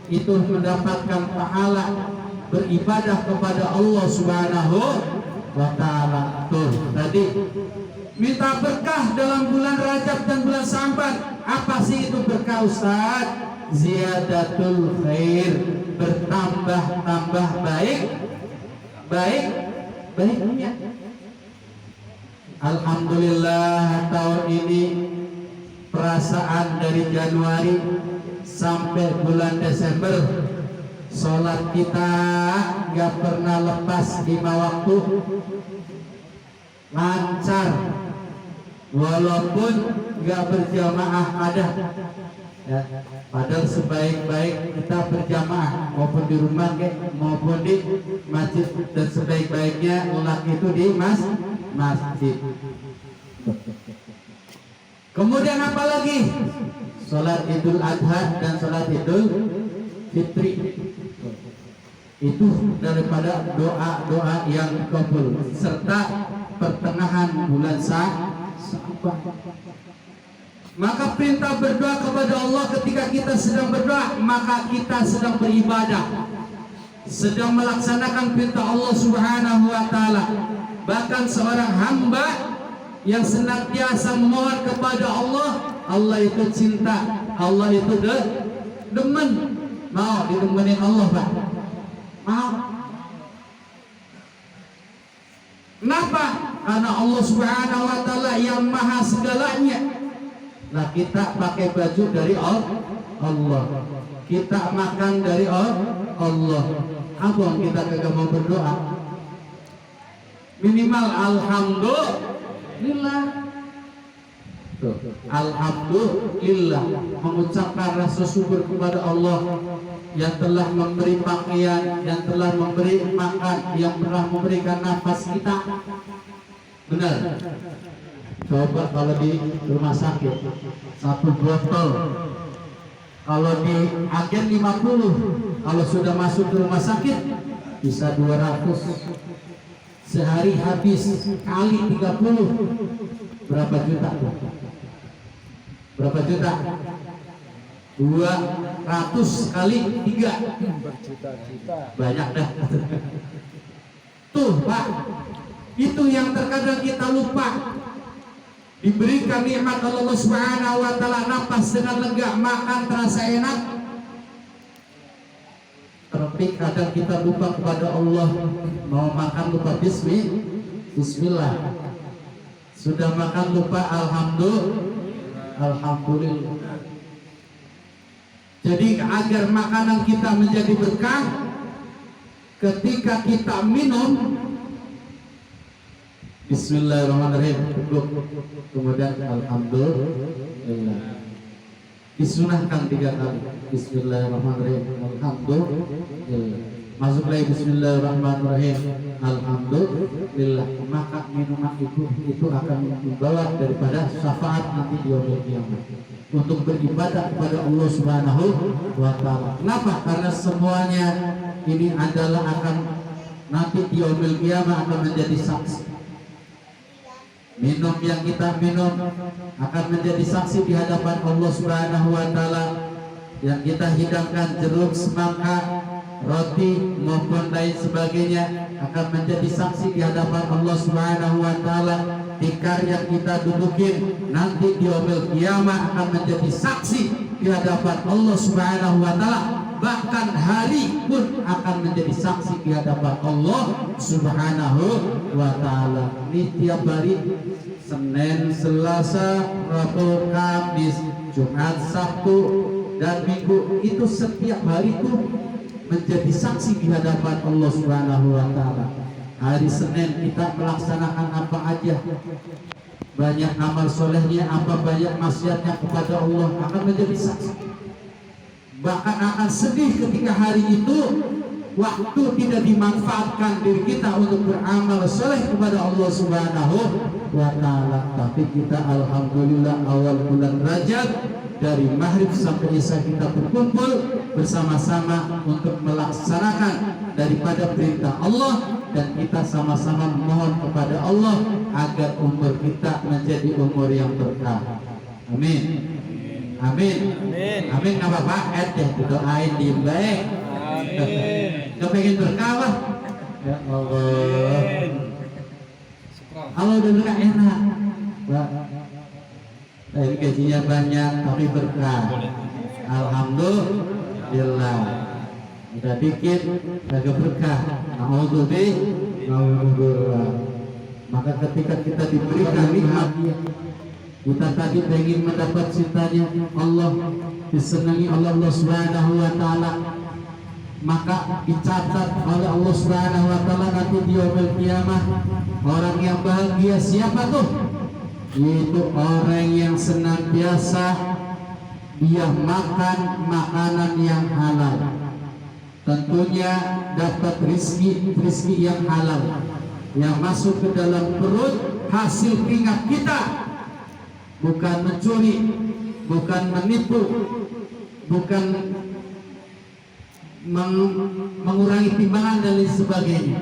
itu mendapatkan pahala beribadah kepada Allah Subhanahu wa Ta'ala. Tuh tadi minta berkah dalam bulan Rajab dan bulan Sya'ban. Apa sih itu berkah, Ustaz? Ziyadatul khair, bertambah-tambah baiknya. Alhamdulillah tahun ini perasaan dari Januari sampai bulan Desember sholat kita gak pernah lepas 5 waktu, lancar, walaupun gak berjamaah ada ya. Padahal sebaik-baik kita berjamaah maupun di rumah maupun di masjid, dan sebaik-baiknya lelaki itu di masjid. Kemudian apa lagi? Sholat Idul Adha dan sholat Idul Fitri. Itu daripada doa-doa yang kabul, serta pertengahan bulan Sya'ban. Maka perintah berdoa kepada Allah, ketika kita sedang berdoa maka kita sedang beribadah, sedang melaksanakan perintah Allah Subhanahu wa Ta'ala. Bahkan seorang hamba yang senantiasa memohon kepada Allah, Allah itu cinta, Allah itu demen. Mau didemenin Allah, Pak? Mau. Kenapa? Karena Allah Subhanahu wa Ta'ala yang maha segalanya. Nah, kita pakai baju dari Allah, kita makan dari Allah. Apa yang kita kagak mau berdoa? Minimal alhamdulillah. Alhamdulillah, mengucapkan rasa syukur kepada Allah yang telah memberi pakaian, yang telah memberi makan, yang telah memberikan nafas kita. Benar. Coba kalau di rumah sakit 1 botol, kalau di agen 50, kalau sudah masuk ke rumah sakit bisa 200. Sehari habis kali 30, berapa juta? Berapa juta? 200 kali 3 berjuta-juta. Banyak dah. Tuh Pak, itu yang terkadang kita lupa. Diberikan nikmat Allah Subhanahu wa Ta'ala, napas dengan lega, makan terasa enak, tapi kadang kita lupa kepada Allah. Mau makan lupa bismillah, sudah makan lupa alhamdulillah. Jadi agar makanan kita menjadi berkah, ketika kita minum bismillahirrahmanirrahim, kemudian alhamdulillah. Disunahkan 3 kali. Bismillahirrahmanirrahim, alhamdulillah. Masuk lagi bismillahirrahmanirrahim, alhamdulillah. Maka minuman itu akan membawa daripada syafaat nanti di yaumil qiyamah untuk beribadah kepada Allah Subhanahu wa Ta'ala. Kenapa? Karena semuanya ini adalah akan nanti di yaumil qiyamah akan menjadi saksi. Minum yang kita minum akan menjadi saksi di hadapan Allah Subhanahu wa Ta'ala. Yang kita hidangkan jeruk, semangka, roti maupun lain sebagainya akan menjadi saksi di hadapan Allah Subhanahu wa Ta'ala. Tikar yang kita dudukin nanti di yaumil qiyamah akan menjadi saksi di hadapan Allah Subhanahu wa Ta'ala. Bahkan hari pun akan menjadi saksi di hadapan Allah Subhanahu wa Ta'ala. Ini tiap hari, Senin, Selasa, Rabu, Kamis, Jumat, Sabtu, dan Minggu, itu setiap hari itu menjadi saksi di hadapan Allah Subhanahu wa Ta'ala. Hari Senin kita melaksanakan apa aja, banyak amal solehnya apa, banyak maksiatnya kepada Allah, akan menjadi saksi. Bahkan akan sedih ketika hari itu waktu tidak dimanfaatkan diri kita untuk beramal soleh kepada Allah Subhanahu wa Ta'ala. Tapi kita alhamdulillah awal bulan Rajab dari maghrib sampai isya kita berkumpul bersama-sama untuk melaksanakan daripada perintah Allah, dan kita sama-sama memohon kepada Allah agar umur kita menjadi umur yang berkah. Amin. Amin. Amin nggak apa-apa. Doain di baik. Amin. Kepengen berkah. Ya Allah. Allah udah berkah enak. Ini gajinya banyak tapi berkah. Alhamdulillah. Udah dikit agak berkah. Alhamdulillah. Maka ketika kita diberikan nikmat, kita tadi ingin mendapat cintanya Allah, disenangi oleh Allah Subhanahu wa taala, maka dicatat oleh Allah Subhanahu wa taala nanti di yaumil qiyamah orang yang bahagia siapa tuh? Yaitu orang yang senantiasa dia makan makanan yang halal. Tentunya dapat rizki yang halal yang masuk ke dalam perut hasil keringat kita, bukan mencuri, bukan menipu, bukan mengurangi timbangan dan lain sebagainya,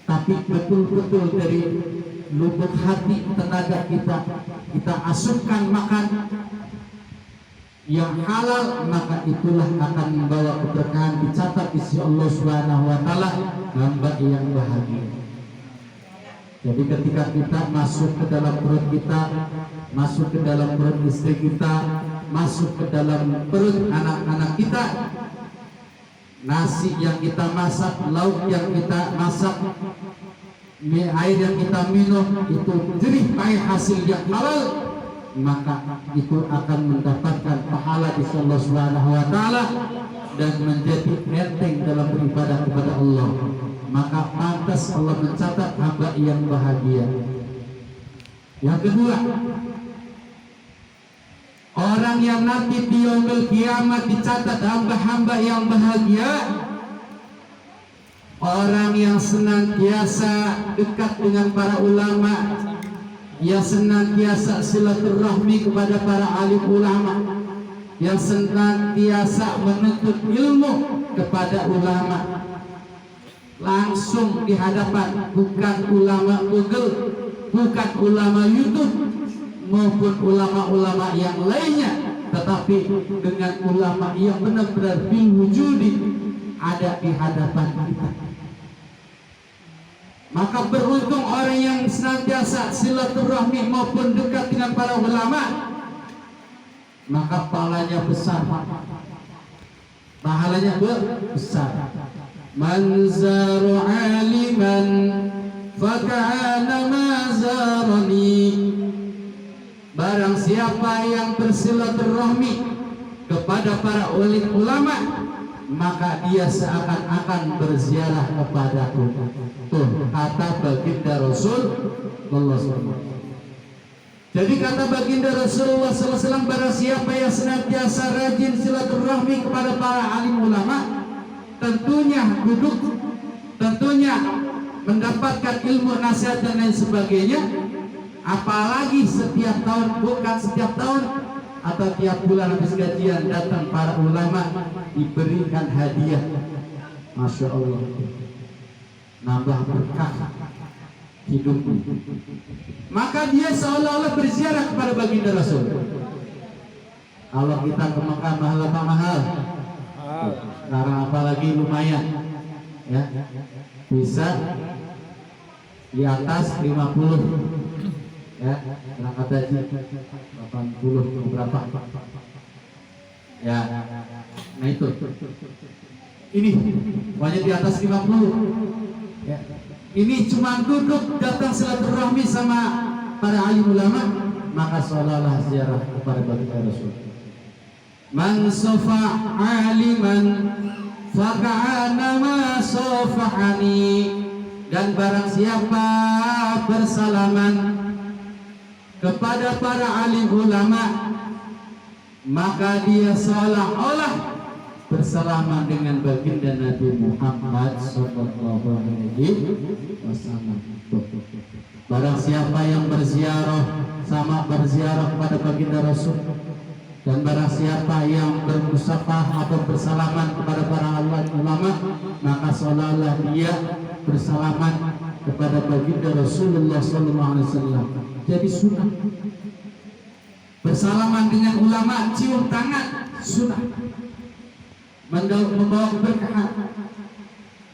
tapi betul-betul dari lubuk hati tenaga kita asupkan makan yang halal, maka itulah akan membawa keberkahan, dicatat di sisi Allah Subhanahu wa taala hamba yang bahagia. Jadi ketika kita masuk ke dalam perut kita, masuk ke dalam perut istri kita, masuk ke dalam perut anak-anak kita, nasi yang kita masak, lauk yang kita masak, air yang kita minum itu jerih payah hasil yang halal, maka itu akan mendapatkan pahala di Allah Subhanahu wa taala dan menjadi enteng dalam beribadah kepada Allah. Maka pantas Allah mencatat hamba yang bahagia. Yang kedua, orang yang nanti di yaumil kiamat dicatat hamba-hamba yang bahagia, orang yang senantiasa dekat dengan para ulama, yang senantiasa silaturahmi kepada para alim ulama, yang senantiasa menuntut ilmu kepada ulama, langsung di hadapan, bukan ulama Google, bukan ulama YouTube maupun ulama-ulama yang lainnya, tetapi dengan ulama yang benar-benar bil wujudi ada di hadapan kita. Maka beruntung orang yang senantiasa silaturahmi maupun dekat dengan para ulama, maka pahalanya besar, pahalanya besar. Man zaru aliman faka'ana ma zarani. Barang siapa yang bersilaturahmi kepada para ulama, maka dia seakan-akan berziarah kepadaku. Tuh kata baginda Rasulullah SAW. Jadi kata baginda Rasulullah SAW, barang siapa yang senantiasa rajin silaturahmi kepada para alim ulama, tentunya duduk, tentunya mendapatkan ilmu, nasihat dan lain sebagainya. Apalagi setiap tahun, bukan setiap tahun atau tiap bulan habis gajian datang para ulama diberikan hadiah. Masya Allah, nambah berkah hidup. Maka dia seolah-olah berziarah kepada baginda Rasul. Kalau kita ke Mekah mahal apa mahal? Sekarang apalagi lumayan, ya, bisa di atas 50, ya, berangkat haji 80 berapa, ya, nah itu, ini banyak di atas 50, ya. Ini cuma duduk datang silaturahmi sama para alim ulama, maka seolah-olah ziarah kepada baginda Rasul. Man sofa aliman faka'ana ma sofahani. Dan barang siapa bersalaman kepada para alim ulama, maka dia seolah-olah bersalaman dengan baginda Nabi Muhammad SAW. Barang siapa yang berziarah sama berziarah kepada baginda Rasul, dan barang siapa yang bermusafah atau bersalaman kepada para ulama, maka seolah-olah dia bersalaman kepada baginda Rasulullah SAW. Jadi sunnah bersalaman dengan ulama, cium tangan, sunnah, membawa keberkahan.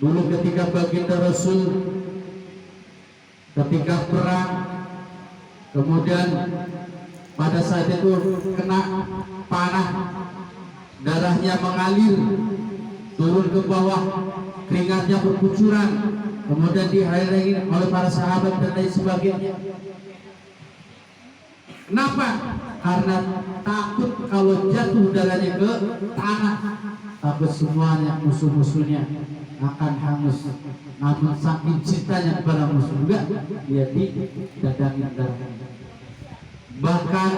Dulu ketika baginda Rasul ketika perang, kemudian pada saat itu kena panah, darahnya mengalir turun ke bawah, keringatnya berkucuran, kemudian dihalangi oleh para sahabat dan lain sebagainya. Kenapa? Karena takut kalau jatuh darahnya ke tanah, takut semuanya musuh-musuhnya akan hangus. Namun saking cintanya kepada musuh juga, dia didadangin darah. Bahkan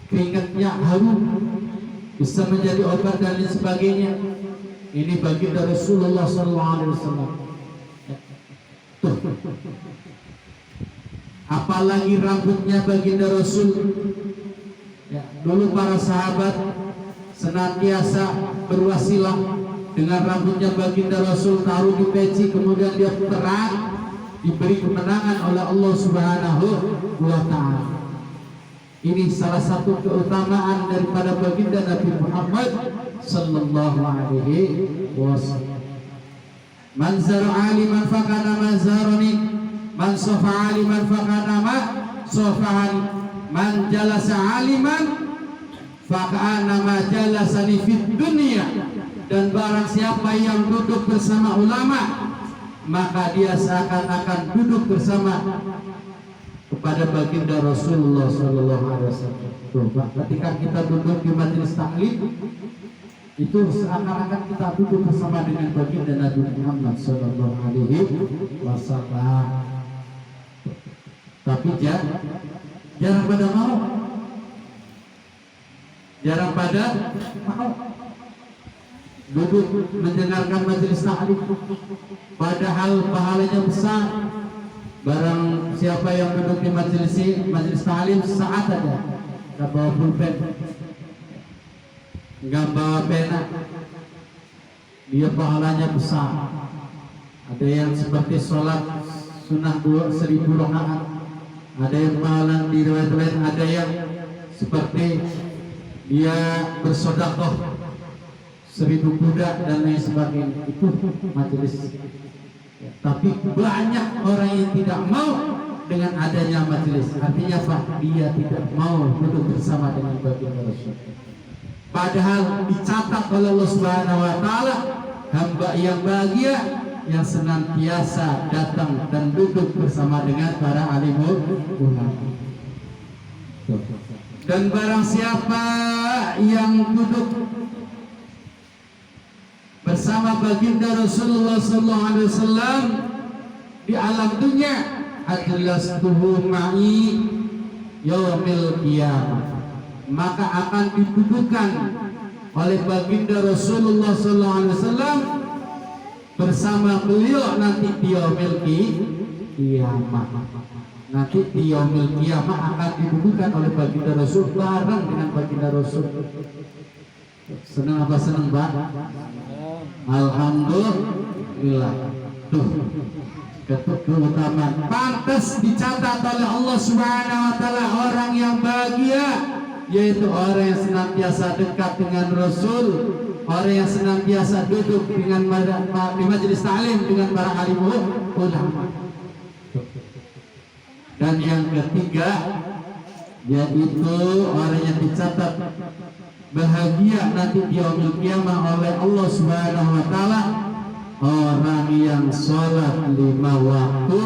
keringatnya harum, bisa menjadi obat dan lain sebagainya. Ini baginda Rasulullah SAW. Apalagi rambutnya baginda Rasul. Ya, dulu para sahabat senantiasa berwasilah dengan rambutnya baginda Rasul, taruh di peci, kemudian dia perang, diberi kemenangan oleh Allah Subhanahu wa Ta'ala. Ini salah satu keutamaan daripada baginda Nabi Muhammad sallallahu alaihi wasallam. Man zara'a liman faqada ma zarani, man safa'a liman faqada ma safa'ani, man jalasa aliman faqana ma jalasani fid dunya. Dan barang siapa yang duduk bersama ulama, maka dia seakan-akan duduk bersama kepada baginda Rasulullah sallallahu alaihi wasallam. Ketika kita duduk di majelis taklim, itu seakan-akan kita duduk bersama dengan baginda Nabi Muhammad sallallahu alaihi wasallam. Tapi jarang pada mau. Jarang pada mau duduk mendengarkan majelis taklim, padahal pahalanya besar. Barang siapa yang duduk di majelis taklim saat aja, nggak bawa pulpen, nggak bawa pena, dia pahalanya besar. Ada yang seperti sholat sunnah 1000 rakaat, ada yang pahala di riwayat-riwayat, ada yang seperti dia bersedekah 1000 kuda dan lain sebagainya. Itu majelis. Tapi banyak orang yang tidak mau dengan adanya majelis. Artinya Pak, dia tidak mau duduk bersama dengan baginda Rasul. Padahal dicatat oleh Allah Subhanahu wa Ta'ala, hamba yang bahagia yang senantiasa datang dan duduk bersama dengan para alim ulama. Dan barang siapa yang duduk bersama baginda Rasulullah SAW di alam dunia, ajlastuhu ma'i yaumil qiyamah, maka akan didudukkan oleh baginda Rasulullah SAW bersama beliau nanti di yaumil qiyamah. Nanti di yaumil qiyamah akan didudukkan oleh baginda Rasul bareng dengan baginda Rasul. Senang apa senang, Pak? Alhamdulillah. Tuh, keutamaan pantas dicatat oleh Allah Subhanahu wa Ta'ala orang yang bahagia, yaitu orang yang senantiasa dekat dengan Rasul, orang yang senantiasa duduk dengan di majelis ta'lim dengan para alim ulama. Dan yang ketiga, yaitu orang yang dicatat bahagia nanti di yaumil qiyamah oleh Allah Subhanahu wa Ta'ala, orang yang sholat 5 waktu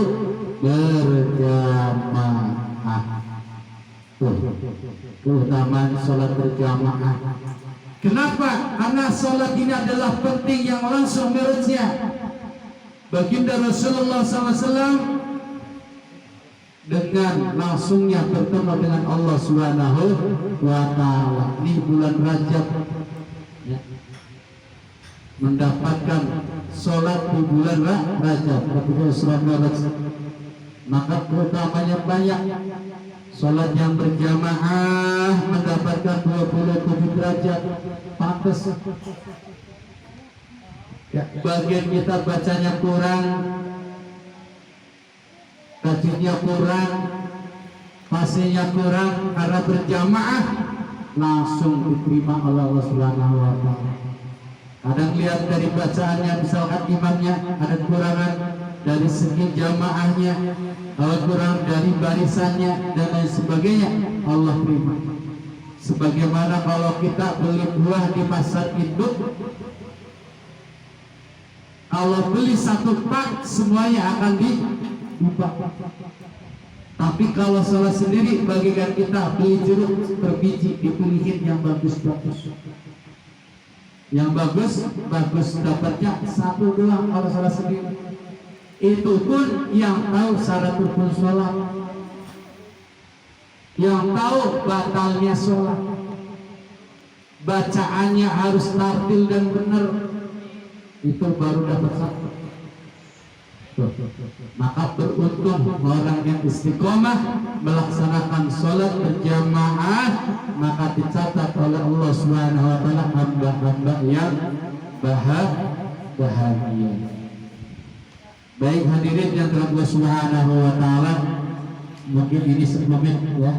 berjamaah. Keutamaan sholat berjamaah. Kenapa? Karena sholat ini adalah penting yang langsung menurutnya baginda Rasulullah SAW dengan langsungnya bertemu dengan Allah Subhanahu wa Ta'ala di bulan Rajab, ya, mendapatkan sholat di bulan Rajab, maka keutamanya banyak. Sholat yang berjamaah mendapatkan 27 derajat, pantas. Ya, bagian kita bacanya kurang, tajwidnya kurang, fasenya kurang karena berjamaah, langsung diterima oleh Allah Subhanahu wa taala. Kadang lihat dari bacaannya, misalkan imamnya ada kekurangan dari segi jamaahnya, kalau kurang dari barisannya dan lain sebagainya, Allah terima. Sebagaimana kalau kita beli buah di pasar induk, kalau beli satu pak semuanya akan dibuka. Tapi kalau salah sendiri, bagikan kita beli jeruk per biji, dipilihin yang bagus-bagus. Yang bagus dapatnya satu doang kalau salah sendiri. Itu pun yang tahu syarat rukun sholat, yang tahu batalnya sholat, bacaannya harus tartil dan benar, itu baru dapat satu. Maka beruntung orang yang istiqomah melaksanakan sholat berjamaah, maka dicatat oleh Allah Subhanahu wa taala hamba-hamba yang bahagia. Baik hadirin yang telah Allah Subhanahu wa taala, mungkin ini semomen ya.